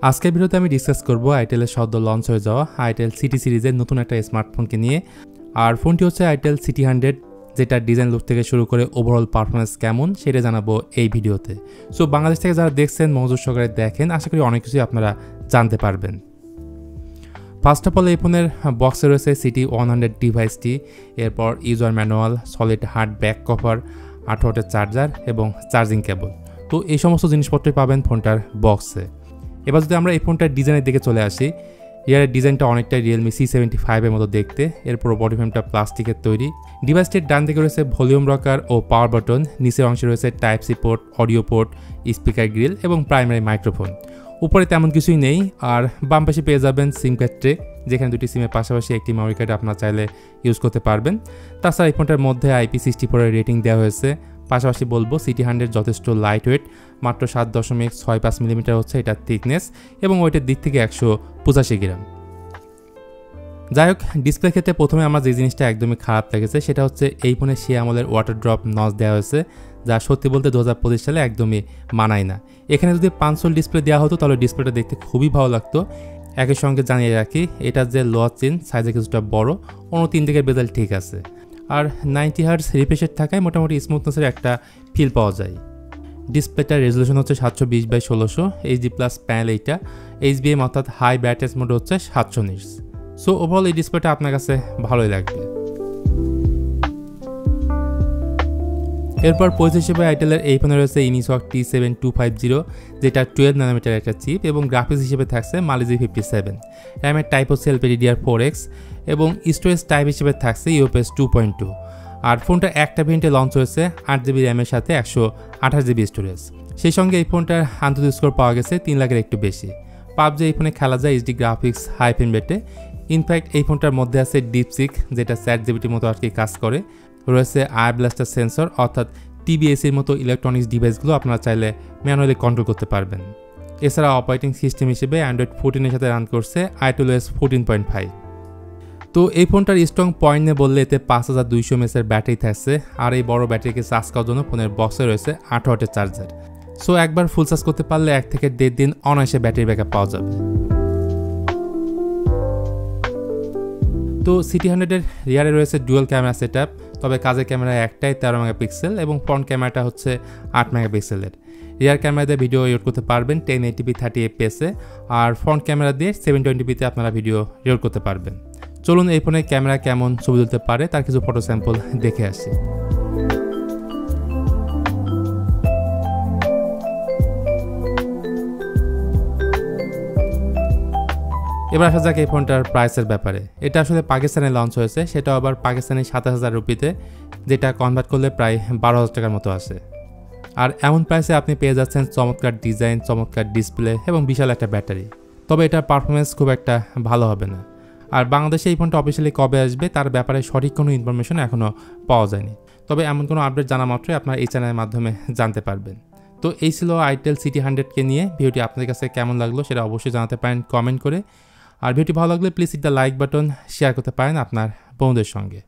আজকের ভিডিওতে আমি ডিসকাস করব আইটেলের সদ্য লঞ্চ হয়ে যাওয়া আইটেল সিটি সিরিজের নতুন একটা স্মার্টফোনকে নিয়ে। আর ফোনটি হচ্ছে আইটেল সিটি 100, যেটা ডিজাইন লুক থেকে শুরু করে ওভারঅল পারফরমেন্স কেমন সেটা জানাবো এই ভিডিওতে। সো বাংলাদেশ থেকে যারা দেখছেন মনোযোগ সহকারে দেখেন, আশা করি অনেক কিছুই আপনারা জানতে পারবেন। ফার্স্ট অফ অল এই ফোনের বক্সে রয়েছে সিটি 100 ডিভাইসটি, এরপর user manual, solid hard back cover, 8 ওয়াটের চার্জার এবং চার্জিং কেবল। তো এই সমস্ত জিনিসপত্রই পাবেন ফোনটার বক্সে। এবার যদি আমরা এই ফোনটার ডিজাইনের দিকে চলে আসি, এর ডিজাইনটা অনেকটাই রিয়েলমি C75 এর মতো দেখতে। এরপর বডি ফ্রেমটা প্লাস্টিকের তৈরি। ডিভাইসটির ডান দিকে রয়েছে ভলিউম রকার ও পাওয়ার বাটন, নিচের অংশে রয়েছে type C port, audio port, speaker grille এবং প্রাইমারি মাইক্রোফোন। উপরে তেমন কিছুই নেই। আর বাম পাশে পেয়ে যাবেন সিম কার্ড ট্রে, যেখানে দুটি সিমের পাশাপাশি একটি মেমরি কার্ড আপনারা চাইলে ইউজ করতে পারবেন। তাছাড়া এই ফোনটার মধ্যে IP64 এর রেটিং দেওয়া হয়েছে। পাশাপাশি বলবো সিটি 100 যথেষ্ট লাইট ওয়েট, মাত্র 7.65 মিলিমিটার হচ্ছে এটার থিকনেস এবং ওয়েটের দিক থেকে 185 গ্রাম। যাই হোক, ডিসপ্লে ক্ষেত্রে প্রথমে আমার যে জিনিসটা একদমই খারাপ লেগেছে সেটা হচ্ছে এই ফোনে সে আমলের ওয়াটার ড্রপ নচ দেওয়া হয়েছে, যা সত্যি বলতে 2025 সালে একদমই মানায় না। এখানে যদি 500 ডিসপ্লে দেওয়া হতো তাহলে ডিসপ্লেটা দেখতে খুবই ভালো লাগতো। একই সঙ্গে জানিয়ে রাখি, এটার যে লোয়ার চেন সাইজে কিছুটা বড়, অন্য 3 দিকের বেজাল ঠিক আছে। আর 90 হার্টজ রিফ্রেশ রেট থাকায় মোটামুটি স্মুথনেসের একটা ফিল পাওয়া যায়। ডিসপ্লেটার রেজলিউশন হচ্ছে 720x1600 HD+ প্যানেল। এইটা HBM অর্থাৎ হাই ব্রাইটনেস মোড হচ্ছে 700 নিটস। সো ওভারঅল এই ডিসপ্লেটা আপনার কাছে ভালোই লাগবে। এরপর পয়সা হিসেবে আইটেলের এই ফোনে রয়েছে ইনিসওয়াক T7250, যেটা 12 ন্যানোমিটার একটা চিপ, এবং গ্রাফিক্স হিসেবে থাকছে Mali G57। র্যামের টাইপ হচ্ছে LPDDR4X এবং স্টোরেজ টাইপ হিসেবে থাকছে UFS 2.2। আর ফোনটা একটা ভেরিয়েন্টে লঞ্চ হয়েছে 8GB র্যামের সাথে 128GB স্টোরেজ। সেই সঙ্গে এই ফোনটার আন্তর্জাতিক স্কোর পাওয়া গেছে 3 লাখের একটু বেশি। পাবজি এই ফোনে খেলা যায় HD গ্রাফিক্স হাই ফ্রেম রেটে। ইনফ্যাক্ট এই ফোনটার মধ্যে আছে ডিপসিক, যেটা ChatGPTর মতো আর কি কাজ করে। রয়েছে আই ব্লাস্টার সেন্সর, অর্থাৎ TBS-এর মতো ইলেকট্রনিক্স ডিভাইসগুলো আপনারা চাইলে ম্যানুয়ালি কন্ট্রোল করতে পারবেন। এছাড়া অপারেটিং সিস্টেম হিসেবে অ্যান্ড্রয়েড 14 এর সাথে রান করছে iOS 14.5। তো এই ফোনটার স্ট্রং পয়েন্ট নিয়ে বললে এতে 5200 mAh এর ব্যাটারি থাকছে। আর এই বড় ব্যাটারিকে চার্জ করার জন্য ফোনের বক্সে রয়েছে 8 ওয়াটের চার্জার। সো একবার ফুল চার্জ করতে পারলে 1 থেকে 1.5 দিন অনায়াসে ব্যাটারি ব্যাকআপ পাওয়া যাবে। তো সিটি 100 এর রিয়ারে রয়েছে ডুয়াল ক্যামেরা সেটআপ, তবে কাজের ক্যামেরা একটাই 13 মেগাপিক্সেল এবং ফ্রন্ট ক্যামেরাটা হচ্ছে 8 মেগাপিক্সেলের। রিয়ার ক্যামেরা দিয়ে ভিডিও রেকর্ড করতে পারবেন 1080p 30fps-এ, আর ফ্রন্ট ক্যামেরা দিয়ে 720p-তে আপনারা ভিডিও রেকর্ড করতে পারবেন। চলুন এই ফোনের ক্যামেরা কেমন ছবি তুলতে পারে তার কিছু ফটো স্যাম্পল দেখে আসি। এবার আসা যাক এই ফোনটার প্রাইসের ব্যাপারে। এটা আসলে পাকিস্তানে লঞ্চ হয়েছে, সেটা আবার পাকিস্তানি 7000 রুপিতে, যেটা কনভার্ট করলে প্রায় 12,000 টাকার মতো আসে। আর এমন প্রাইসে আপনি পেয়ে যাচ্ছেন চমৎকার ডিজাইন, চমৎকার ডিসপ্লে এবং বিশাল একটা ব্যাটারি। তবে এটার পারফরমেন্স খুব একটা ভালো হবে না। আর বাংলাদেশে এই ফোনটা অফিসিয়ালি কবে আসবে তার ব্যাপারে সঠিক কোনো ইনফরমেশন এখনও পাওয়া যায়নি। তবে এমন কোনো আপডেট জানা মাত্রই আপনারা এই চ্যানেলের মাধ্যমে জানতে পারবেন। তো এই ছিল আইটেল সিটি 100কে নিয়ে। ভিডিওটি আপনাদের কাছে কেমন লাগলো সেটা অবশ্যই জানাতে পারেন কমেন্ট করে। আর ভিডিওটি ভালো লাগলে please hit the like button, share করতে পারেন আপনার বন্ধুদের সঙ্গে।